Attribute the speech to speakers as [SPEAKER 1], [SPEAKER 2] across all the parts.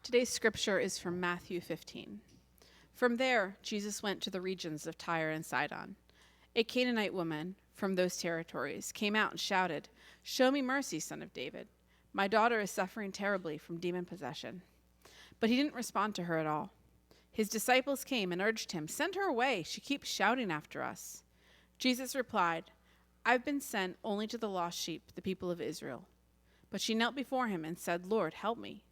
[SPEAKER 1] Today's scripture is from Matthew 15. From there, Jesus went to the regions of Tyre and Sidon. A Canaanite woman from those territories came out and shouted, "Show me mercy, Son of David. My daughter is suffering terribly from demon possession." But he didn't respond to her at all. His disciples came and urged him, "Send her away. She keeps shouting after us." Jesus replied, "I've been sent only to the lost sheep, the people of Israel." But she knelt before him and said, "Lord, help me."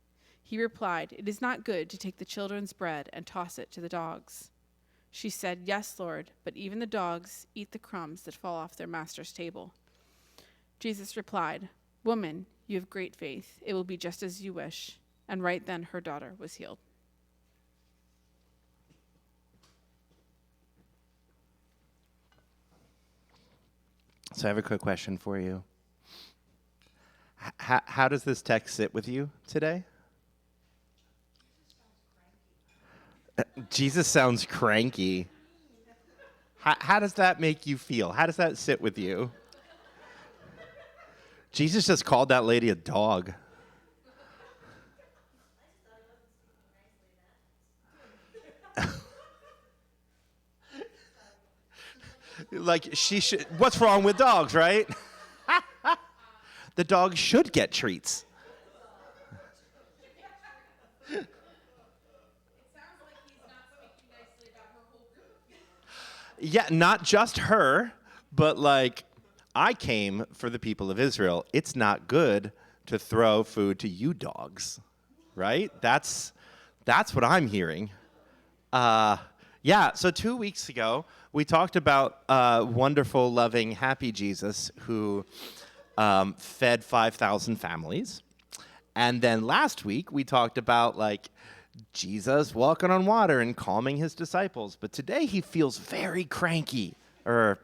[SPEAKER 1] He replied, "It is not good to take the children's bread and toss it to the dogs." She said, "Yes, Lord, but even the dogs eat the crumbs that fall off their master's table." Jesus replied, "Woman, you have great faith. It will be just as you wish." And right then her daughter was healed.
[SPEAKER 2] So I have a quick question for you. How does this text sit with you today? Jesus sounds cranky. How does that make you feel? How does that sit with you? Jesus just called that lady a dog. Like, she should. What's wrong with dogs, right? The dog should get treats. Yeah, not just her, but like, I came for the people of Israel. It's not good to throw food to you dogs, right? That's what I'm hearing. So 2 weeks ago, we talked about wonderful, loving, happy Jesus who fed 5,000 families. And then last week, we talked about like Jesus walking on water and calming his disciples. But today he feels very cranky or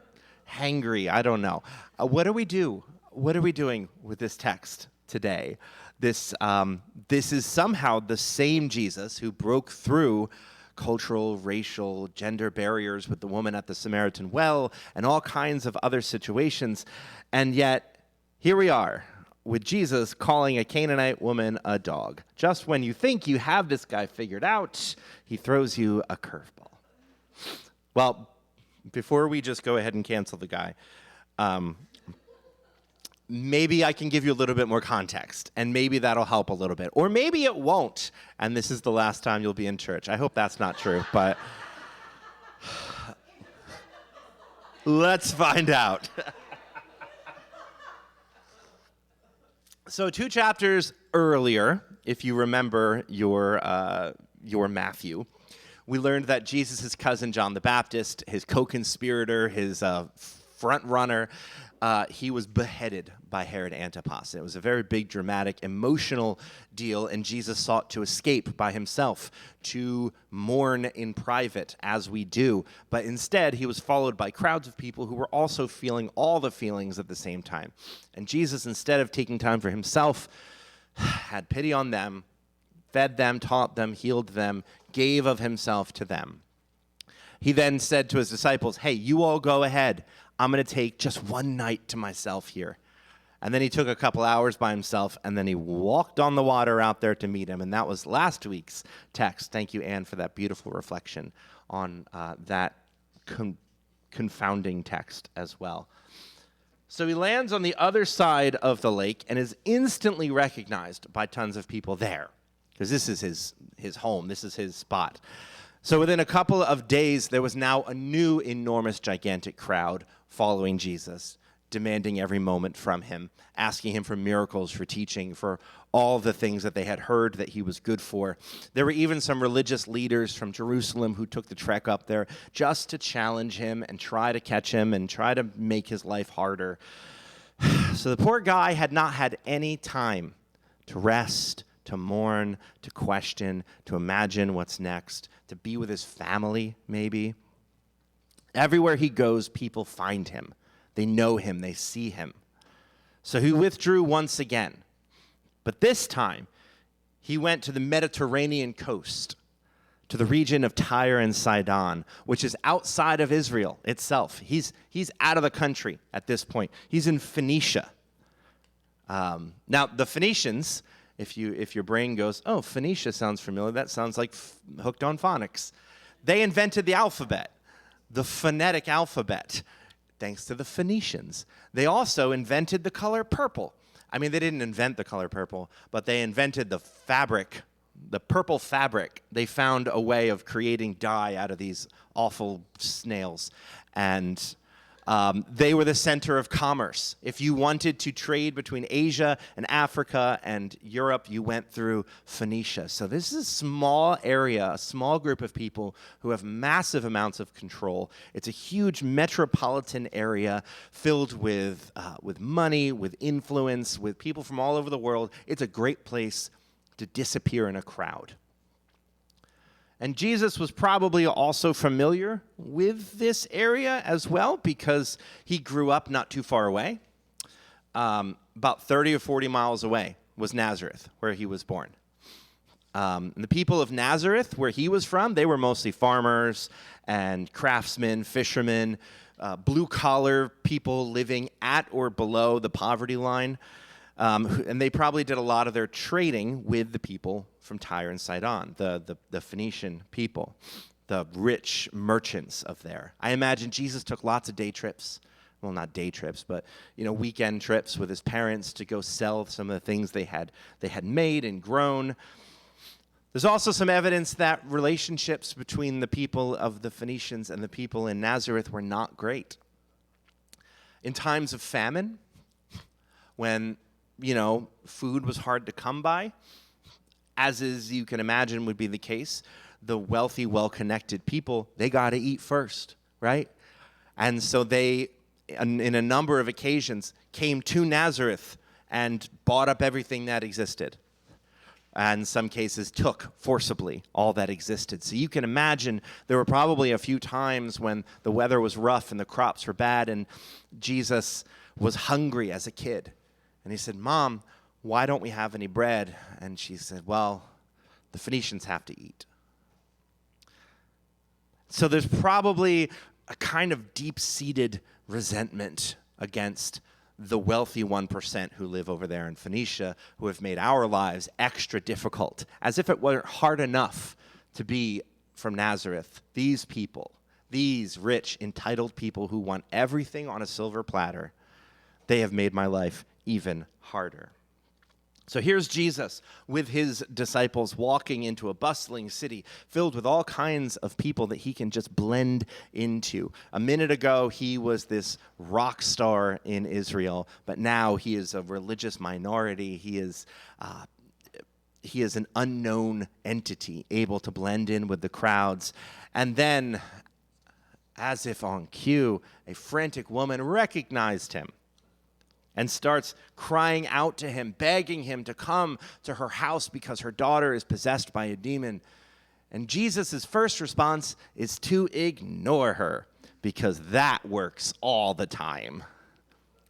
[SPEAKER 2] hangry. I don't know. What do we do? What are we doing with this text today? This is somehow the same Jesus who broke through cultural, racial, gender barriers with the woman at the Samaritan well and all kinds of other situations. And yet, here we are with Jesus calling a Canaanite woman a dog. Just when you think you have this guy figured out, he throws you a curveball. Well, before we just go ahead and cancel the guy, maybe I can give you a little bit more context, and maybe that'll help a little bit. Or maybe it won't, and this is the last time you'll be in church. I hope that's not true, but let's find out. So 2 chapters earlier, if you remember your Matthew, we learned that Jesus' cousin John the Baptist, his co-conspirator, his front runner, he was beheaded by Herod Antipas. It was a very big, dramatic, emotional deal, and Jesus sought to escape by himself, to mourn in private, as we do. But instead, he was followed by crowds of people who were also feeling all the feelings at the same time. And Jesus, instead of taking time for himself, had pity on them, fed them, taught them, healed them, gave of himself to them. He then said to his disciples, "Hey, you all go ahead. I'm going to take just one night to myself here." And then he took a couple hours by himself, and then he walked on the water out there to meet him. And that was last week's text. Thank you, Anne, for that beautiful reflection on that confounding text as well. So he lands on the other side of the lake and is instantly recognized by tons of people there, because this is his home. This is his spot. So within a couple of days, there was now a new enormous, gigantic crowd following Jesus, demanding every moment from him, asking him for miracles, for teaching, for all the things that they had heard that he was good for. There were even some religious leaders from Jerusalem who took the trek up there just to challenge him and try to catch him and try to make his life harder. So the poor guy had not had any time to rest, to mourn, to question, to imagine what's next, to be with his family, maybe. Everywhere he goes, people find him. They know him. They see him. So he withdrew once again. But this time, he went to the Mediterranean coast, to the region of Tyre and Sidon, which is outside of Israel itself. He's out of the country at this point. He's in Phoenicia. Now, the Phoenicians, If your brain goes, oh, Phoenicia sounds familiar, that sounds like Hooked on Phonics. They invented the alphabet, the phonetic alphabet, thanks to the Phoenicians. They also invented the color purple. I mean, they didn't invent the color purple, but they invented the fabric, the purple fabric. They found a way of creating dye out of these awful snails. And they were the center of commerce. If you wanted to trade between Asia and Africa and Europe, you went through Phoenicia. So this is a small area, a small group of people who have massive amounts of control. It's a huge metropolitan area filled with money, with influence, with people from all over the world. It's a great place to disappear in a crowd. And Jesus was probably also familiar with this area as well because he grew up not too far away. About 30 or 40 miles away was Nazareth, where he was born. And the people of Nazareth, where he was from, they were mostly farmers and craftsmen, fishermen, blue-collar people living at or below the poverty line. And they probably did a lot of their trading with the people from Tyre and Sidon, the Phoenician people, the rich merchants of there. I imagine Jesus took lots of day trips. Well, not day trips, but weekend trips with his parents to go sell some of the things they had made and grown. There's also some evidence that relationships between the people of the Phoenicians and the people in Nazareth were not great. In times of famine, when food was hard to come by, as is, you can imagine, would be the case. The wealthy, well-connected people, they got to eat first, right? And so they, in a number of occasions, came to Nazareth and bought up everything that existed. And in some cases, took forcibly all that existed. So you can imagine there were probably a few times when the weather was rough and the crops were bad, and Jesus was hungry as a kid. And he said, Mom, why don't we have any bread? And she said, well, the Phoenicians have to eat. So there's probably a kind of deep-seated resentment against the wealthy 1% who live over there in Phoenicia, who have made our lives extra difficult, as if it weren't hard enough to be from Nazareth. These people, these rich, entitled people who want everything on a silver platter, they have made my life even harder. So here's Jesus with his disciples walking into a bustling city filled with all kinds of people that he can just blend into. A minute ago, he was this rock star in Israel, but now he is a religious minority. He is an unknown entity, able to blend in with the crowds. And then, as if on cue, a frantic woman recognized him and starts crying out to him, begging him to come to her house because her daughter is possessed by a demon. And Jesus' first response is to ignore her, because that works all the time,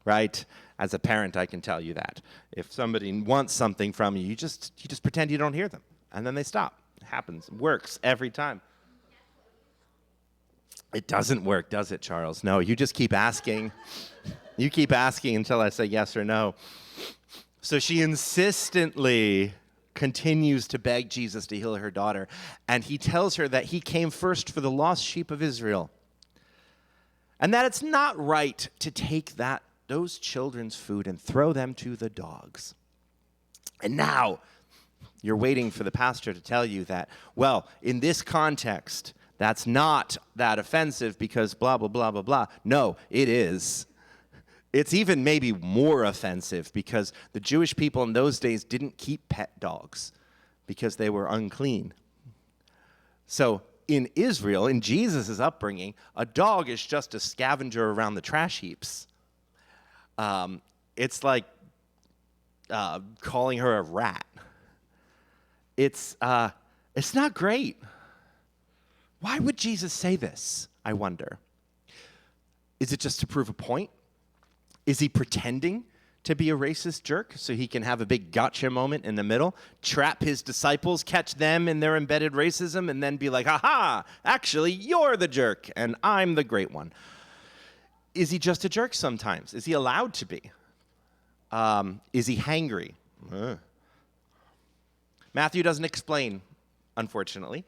[SPEAKER 2] right? As a parent, I can tell you that. If somebody wants something from you, you just pretend you don't hear them, and then they stop. It happens. It works every time. It doesn't work, does it, Charles? No, you just keep asking. You keep asking until I say yes or no. So she insistently continues to beg Jesus to heal her daughter, and he tells her that he came first for the lost sheep of Israel, and that it's not right to take those children's food and throw them to the dogs. And now you're waiting for the pastor to tell you that, well, in this context, that's not that offensive because blah, blah, blah, blah, blah. No, it is. It's even maybe more offensive because the Jewish people in those days didn't keep pet dogs because they were unclean. So in Israel, in Jesus' upbringing, a dog is just a scavenger around the trash heaps. It's like calling her a rat. It's not great. Why would Jesus say this, I wonder? Is it just to prove a point? Is he pretending to be a racist jerk so he can have a big gotcha moment in the middle, trap his disciples, catch them in their embedded racism, and then be like, aha, actually, you're the jerk, and I'm the great one? Is he just a jerk sometimes? Is he allowed to be? Is he hangry? Matthew doesn't explain, unfortunately,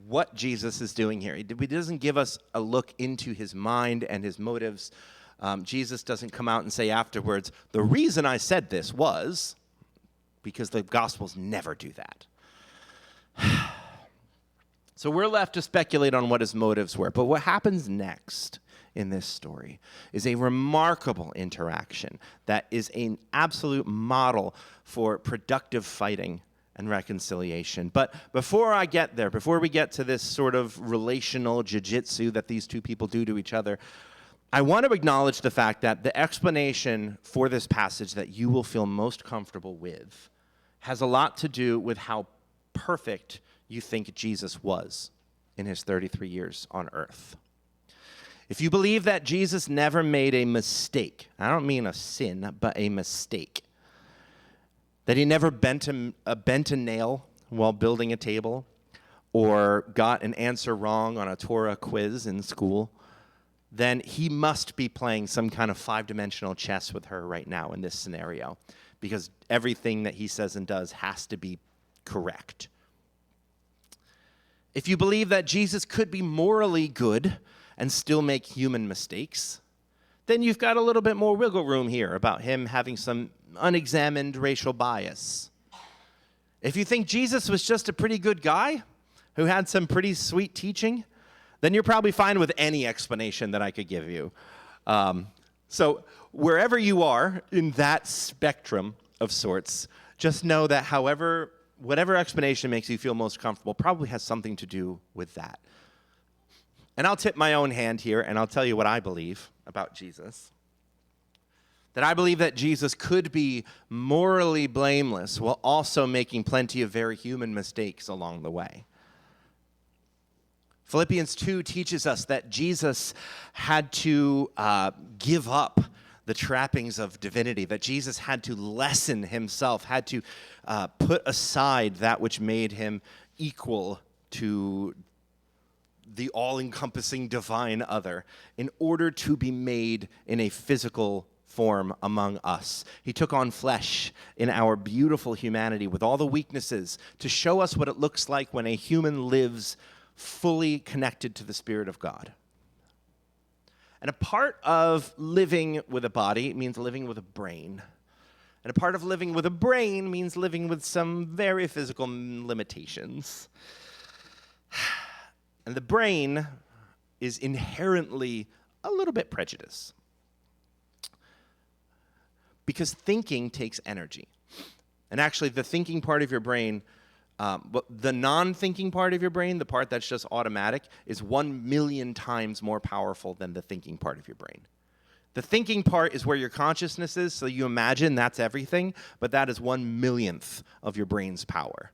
[SPEAKER 2] what Jesus is doing here. He doesn't give us a look into his mind and his motives. Jesus doesn't come out and say afterwards, the reason I said this was, because the Gospels never do that. So we're left to speculate on what his motives were. But what happens next in this story is a remarkable interaction that is an absolute model for productive fighting and reconciliation. But before I get there, before we get to this sort of relational jiu-jitsu that these two people do to each other, I want to acknowledge the fact that the explanation for this passage that you will feel most comfortable with has a lot to do with how perfect you think Jesus was in his 33 years on earth. If you believe that Jesus never made a mistake, I don't mean a sin, but a mistake, that he never bent a nail while building a table or got an answer wrong on a Torah quiz in school, then he must be playing some kind of five-dimensional chess with her right now in this scenario, because everything that he says and does has to be correct. If you believe that Jesus could be morally good and still make human mistakes, then you've got a little bit more wiggle room here about him having some unexamined racial bias. If you think Jesus was just a pretty good guy who had some pretty sweet teaching, then you're probably fine with any explanation that I could give you. So wherever you are in that spectrum of sorts, just know that whatever explanation makes you feel most comfortable probably has something to do with that. And I'll tip my own hand here, and I'll tell you what I believe about Jesus. That I believe that Jesus could be morally blameless while also making plenty of very human mistakes along the way. Philippians 2 teaches us that Jesus had to give up the trappings of divinity, that Jesus had to lessen himself, had to put aside that which made him equal to the all-encompassing divine other in order to be made in a physical form among us. He took on flesh in our beautiful humanity with all the weaknesses to show us what it looks like when a human lives fully connected to the Spirit of God. And a part of living with a body means living with a brain. And a part of living with a brain means living with some very physical limitations. And the brain is inherently a little bit prejudiced. Because thinking takes energy. And actually, the thinking part of your brain, but the non-thinking part of your brain, the part that's just automatic, is 1,000,000 times more powerful than the thinking part of your brain. The thinking part is where your consciousness is, so you imagine that's everything, but that is 1/1,000,000th of your brain's power.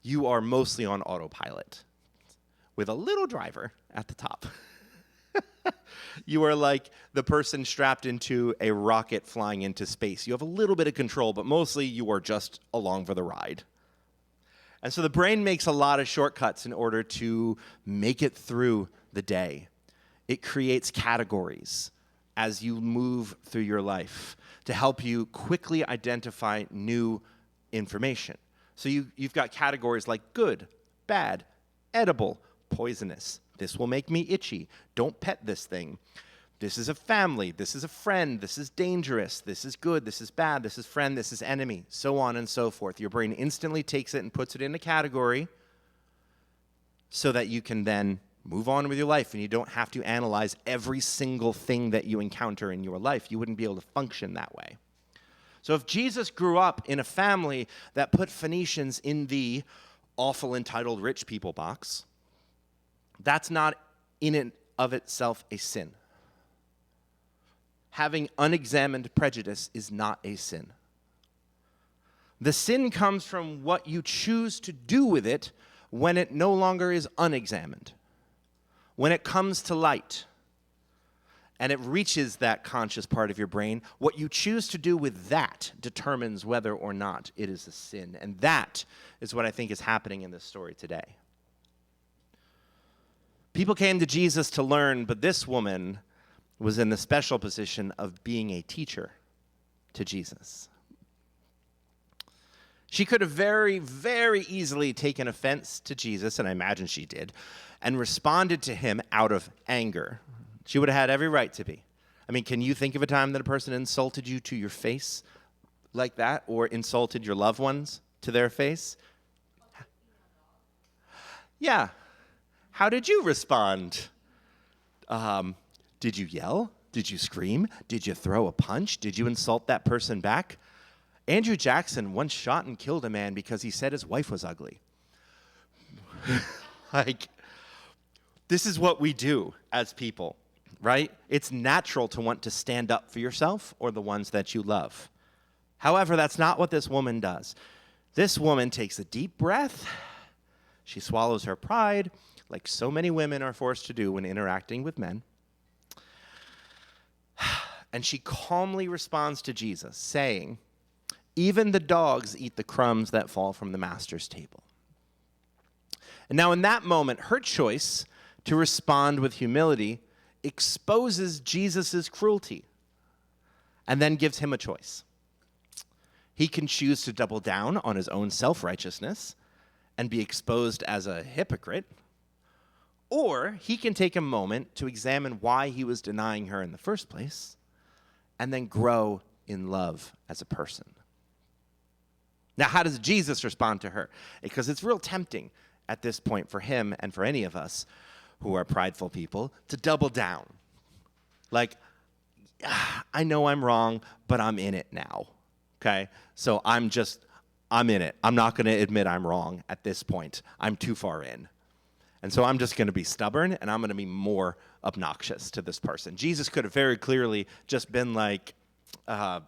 [SPEAKER 2] You are mostly on autopilot with a little driver at the top. You are like the person strapped into a rocket flying into space. You have a little bit of control, but mostly you are just along for the ride. And so the brain makes a lot of shortcuts in order to make it through the day. It creates categories as you move through your life to help you quickly identify new information. So you've got categories like good, bad, edible, poisonous. This will make me itchy. Don't pet this thing. This is a family. This is a friend. This is dangerous. This is good. This is bad. This is friend. This is enemy. So on and so forth. Your brain instantly takes it and puts it in a category so that you can then move on with your life and you don't have to analyze every single thing that you encounter in your life. You wouldn't be able to function that way. So if Jesus grew up in a family that put Phoenicians in the awful entitled rich people box, that's not in and of itself a sin. Having unexamined prejudice is not a sin. The sin comes from what you choose to do with it when it no longer is unexamined. When it comes to light and it reaches that conscious part of your brain, what you choose to do with that determines whether or not it is a sin. And that is what I think is happening in this story today. People came to Jesus to learn, but this woman was in the special position of being a teacher to Jesus. She could have very, very easily taken offense to Jesus, and I imagine she did, and responded to him out of anger. She would have had every right to be. I mean, can you think of a time that a person insulted you to your face like that, or insulted your loved ones to their face? Yeah. How did you respond? Did you yell? Did you scream? Did you throw a punch? Did you insult that person back? Andrew Jackson once shot and killed a man because he said his wife was ugly. Like, this is what we do as people, right? It's natural to want to stand up for yourself or the ones that you love. However, that's not what this woman does. This woman takes a deep breath. She swallows her pride, like so many women are forced to do when interacting with men. And she calmly responds to Jesus, saying, "Even the dogs eat the crumbs that fall from the master's table." And now in that moment, her choice to respond with humility exposes Jesus' cruelty and then gives him a choice. He can choose to double down on his own self-righteousness and be exposed as a hypocrite, or he can take a moment to examine why he was denying her in the first place and then grow in love as a person. Now, how does Jesus respond to her? Because it's real tempting at this point for him and for any of us who are prideful people to double down. Like, I know I'm wrong, but I'm in it now, okay? So I'm in it. I'm not going to admit I'm wrong at this point. I'm too far in. And so I'm just going to be stubborn, and I'm going to be more obnoxious to this person. Jesus could have very clearly just been like, all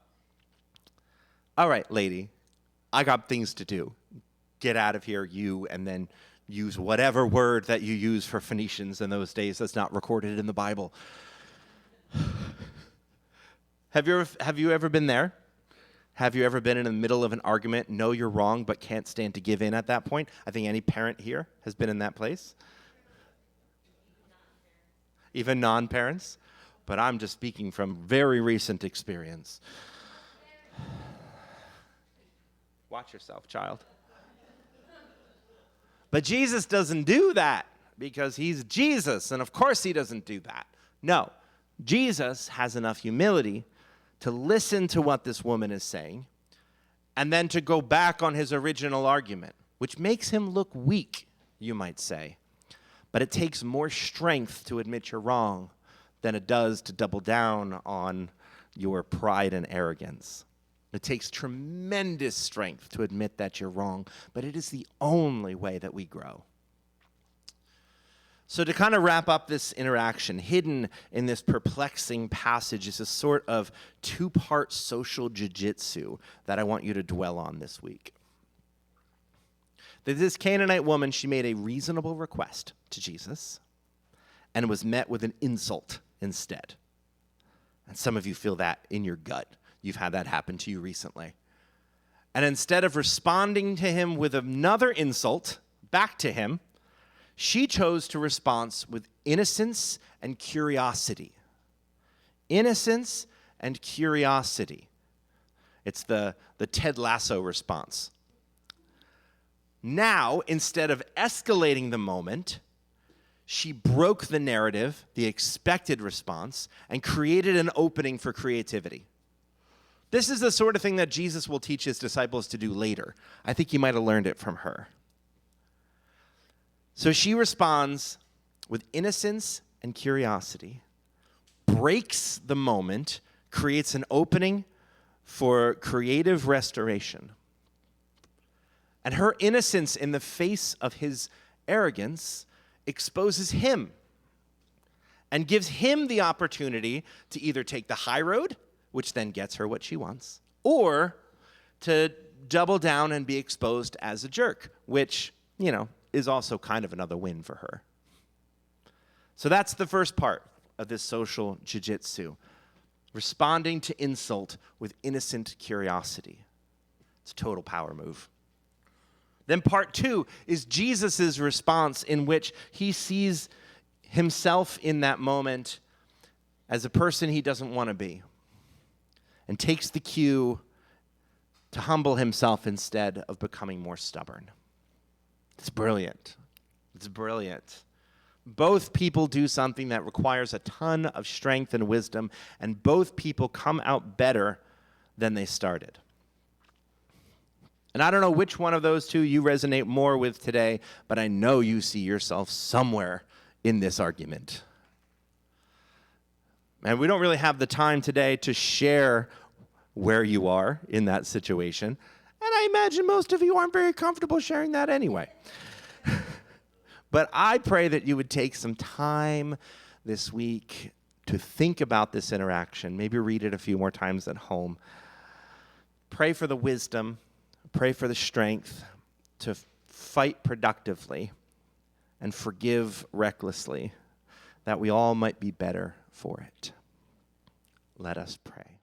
[SPEAKER 2] right, lady, I got things to do. Get out of here, you, and then use whatever word that you use for Phoenicians in those days that's not recorded in the Bible. Have you ever been there? Have you ever been in the middle of an argument, know you're wrong, but can't stand to give in at that point? I think any parent here has been in that place. Even non-parents. But I'm just speaking from very recent experience. Watch yourself, child. But Jesus doesn't do that because he's Jesus, and of course he doesn't do that. No, Jesus has enough humility to listen to what this woman is saying and then to go back on his original argument, which makes him look weak, you might say. But it takes more strength to admit you're wrong than it does to double down on your pride and arrogance. It takes tremendous strength to admit that you're wrong, but it is the only way that we grow. So to kind of wrap up this interaction, hidden in this perplexing passage is a sort of two-part social jiu-jitsu that I want you to dwell on this week. That this Canaanite woman, she made a reasonable request to Jesus and was met with an insult instead. And some of you feel that in your gut. You've had that happen to you recently. And instead of responding to him with another insult back to him, she chose to respond with innocence and curiosity. Innocence and curiosity. It's the Ted Lasso response. Now, instead of escalating the moment, she broke the narrative, the expected response, and created an opening for creativity. This is the sort of thing that Jesus will teach his disciples to do later. I think he might have learned it from her. So she responds with innocence and curiosity, breaks the moment, creates an opening for creative restoration. And her innocence in the face of his arrogance exposes him and gives him the opportunity to either take the high road, which then gets her what she wants, or to double down and be exposed as a jerk, which, is also kind of another win for her. So that's the first part of this social jiu-jitsu, responding to insult with innocent curiosity. It's a total power move. Then part two is Jesus' response, in which he sees himself in that moment as a person he doesn't want to be, and takes the cue to humble himself instead of becoming more stubborn. It's brilliant. It's brilliant. Both people do something that requires a ton of strength and wisdom, and both people come out better than they started. And I don't know which one of those two you resonate more with today, but I know you see yourself somewhere in this argument. And we don't really have the time today to share where you are in that situation. And I imagine most of you aren't very comfortable sharing that anyway. But I pray that you would take some time this week to think about this interaction. Maybe read it a few more times at home. Pray for the wisdom. Pray for the strength to fight productively and forgive recklessly, that we all might be better for it. Let us pray.